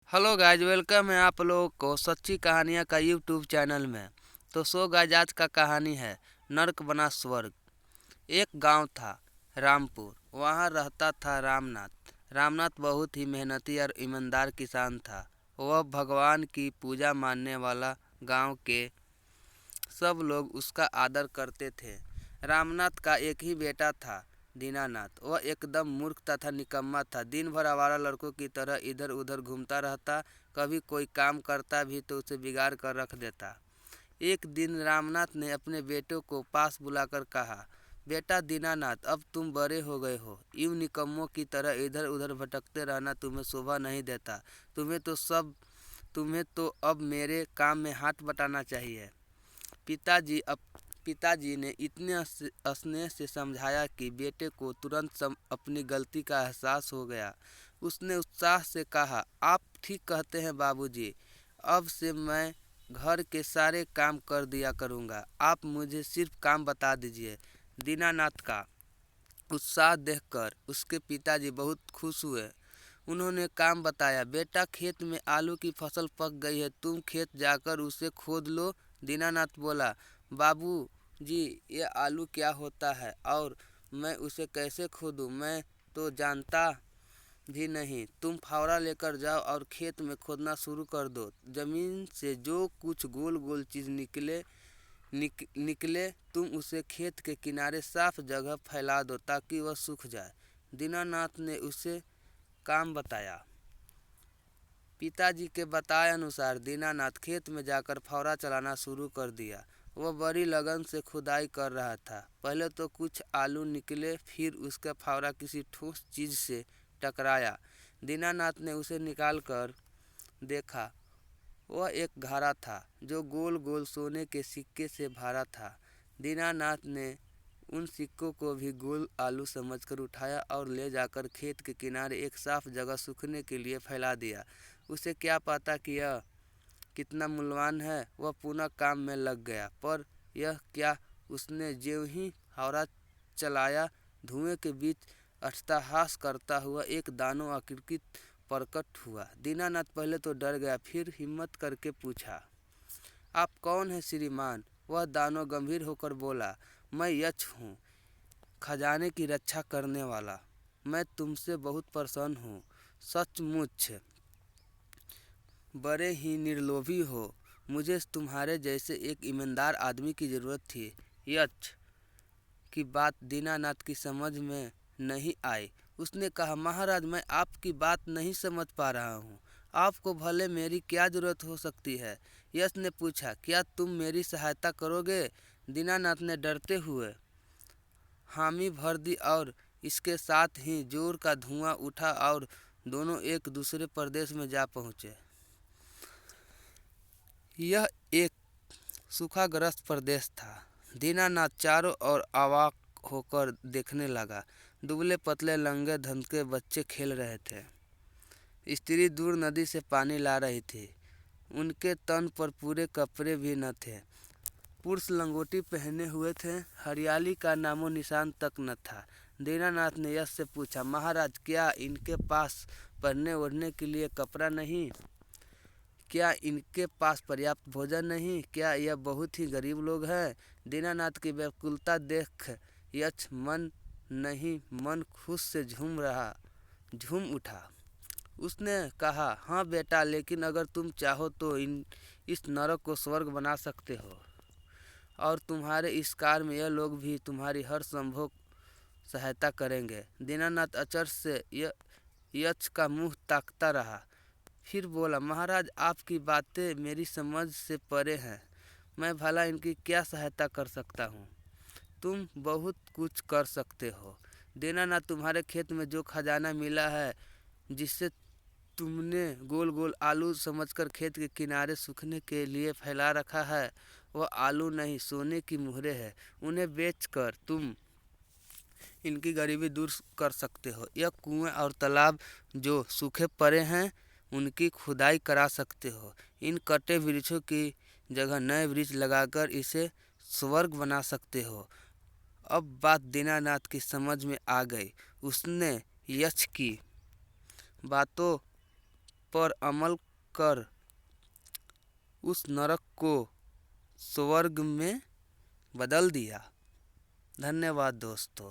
Hello guys, welcome है आप लोगों को सच्ची कहानियाँ का यूट्यूब चैनल में। तो गाइज, आज का कहानी है नर्क बना स्वर्ग। एक गांव था, रामपुर। वहाँ रहता था रामनाथ। रामनाथ बहुत ही मेहनती और ईमानदार किसान था। वह भगवान की पूजा मानने वाला। गांव के सब लोग उसका आदर करते थे। रामनाथ का एक ही बेटा था, दीनानाथ। वह एकदम मूर्ख तथा निकम्मा था। दिन भर आवारा लड़कों की तरह इधर उधर घूमता रहता। कभी कोई काम करता भी तो उसे बिगाड़ कर रख देता। एक दिन रामनाथ ने अपने बेटे को पास बुलाकर कहा, बेटा दीनानाथ, अब तुम बड़े हो गए हो। यूं निकम्मों की तरह इधर उधर भटकते रहना तुम्हें शोभा नहीं देता। तुम्हें तो अब मेरे काम में हाथ बटाना चाहिए। पिताजी ने इतने स्नेह से समझाया कि बेटे को तुरंत अपनी गलती का एहसास हो गया। उसने उत्साह से कहा, आप ठीक कहते हैं बाबूजी। अब से मैं घर के सारे काम कर दिया करूँगा। आप मुझे सिर्फ काम बता दीजिए। दीनानाथ का उत्साह देखकर उसके पिताजी बहुत खुश हुए। उन्होंने काम बताया, बेटा खेत में आलू की फसल पक गई है, तुम खेत जाकर उसे खोद लो। दीनानाथ बोला, बाबू जी, ये आलू क्या होता है और मैं उसे कैसे खोदूं? मैं तो जानता भी नहीं। तुम फावड़ा लेकर जाओ और खेत में खोदना शुरू कर दो। जमीन से जो कुछ गोल गोल चीज़ निकले तुम उसे खेत के किनारे साफ जगह फैला दो ताकि वह सूख जाए। दीनानाथ ने उसे काम बताया। पिताजी के बताए अनुसार दीनानाथ खेत में जाकर फावड़ा चलाना शुरू कर दिया। वह बड़ी लगन से खुदाई कर रहा था। पहले तो कुछ आलू निकले, फिर उसका फावड़ा किसी ठोस चीज़ से टकराया। दीनानाथ ने उसे निकाल कर देखा। वह एक घड़ा था जो गोल गोल सोने के सिक्के से भरा था। दीनानाथ ने उन सिक्कों को भी गोल आलू समझकर उठाया और ले जाकर खेत के किनारे एक साफ जगह सूखने के लिए फैला दिया। उसे क्या पता कि यह कितना मूल्यवान है। वह पुनः काम में लग गया। पर यह क्या, उसने ज्यों ही फावड़ा चलाया, धुएं के बीच अट्टहास करता हुआ एक दानव आकृति प्रकट हुआ। दीनानाथ पहले तो डर गया, फिर हिम्मत करके पूछा, आप कौन हैं श्रीमान? वह दानव गंभीर होकर बोला, मैं यक्ष हूँ, खजाने की रक्षा करने वाला। मैं तुमसे बहुत प्रसन्न हूँ। सचमुच बड़े ही निर्लोभी हो। मुझे तुम्हारे जैसे एक ईमानदार आदमी की ज़रूरत थी। यक्ष की बात दीनानाथ की समझ में नहीं आई। उसने कहा, महाराज, मैं आपकी बात नहीं समझ पा रहा हूँ। आपको भले मेरी क्या ज़रूरत हो सकती है? यक्ष ने पूछा, क्या तुम मेरी सहायता करोगे? दीनानाथ ने डरते हुए हामी भर दी और इसके साथ ही जोर का धुआं उठा और दोनों एक दूसरे प्रदेश में जा पहुँचे। यह एक सूखाग्रस्त प्रदेश था। दीनानाथ चारों ओर अवाक होकर देखने लगा। दुबले पतले लंगे धंधके बच्चे खेल रहे थे। स्त्री दूर नदी से पानी ला रही थी। उनके तन पर पूरे कपड़े भी न थे। पुरुष लंगोटी पहने हुए थे। हरियाली का नामो निशान तक न था। दीनानाथ ने यश से पूछा, महाराज, क्या इनके पास पहनने ओढ़ने के लिए कपड़ा नहीं? क्या इनके पास पर्याप्त भोजन नहीं? क्या यह बहुत ही गरीब लोग हैं? दीनानाथ की व्याकुलता देख यक्ष मन खुश से झूम उठा। उसने कहा, हाँ बेटा, लेकिन अगर तुम चाहो तो इस नरक को स्वर्ग बना सकते हो। और तुम्हारे इस कार्य में यह लोग भी तुम्हारी हर संभव सहायता करेंगे। दीनानाथ अचरज से यक्ष का मुंह ताकता रहा। फिर बोला, महाराज, आपकी बातें मेरी समझ से परे हैं। मैं भला इनकी क्या सहायता कर सकता हूँ? तुम बहुत कुछ कर सकते हो। दीनानाथ, तुम्हारे खेत में जो खजाना मिला है, जिससे तुमने गोल गोल आलू समझकर खेत के किनारे सूखने के लिए फैला रखा है, वह आलू नहीं, सोने की मुहरें हैं। उन्हें बेचकर तुम इनकी गरीबी दूर कर सकते हो। यह कुएं और तालाब जो सूखे पड़े हैं, उनकी खुदाई करा सकते हो। इन कटे वृक्षों की जगह नए वृक्ष लगाकर इसे स्वर्ग बना सकते हो। अब बात दीनानाथ की समझ में आ गई। उसने यक्ष की बातों पर अमल कर उस नरक को स्वर्ग में बदल दिया। धन्यवाद दोस्तों।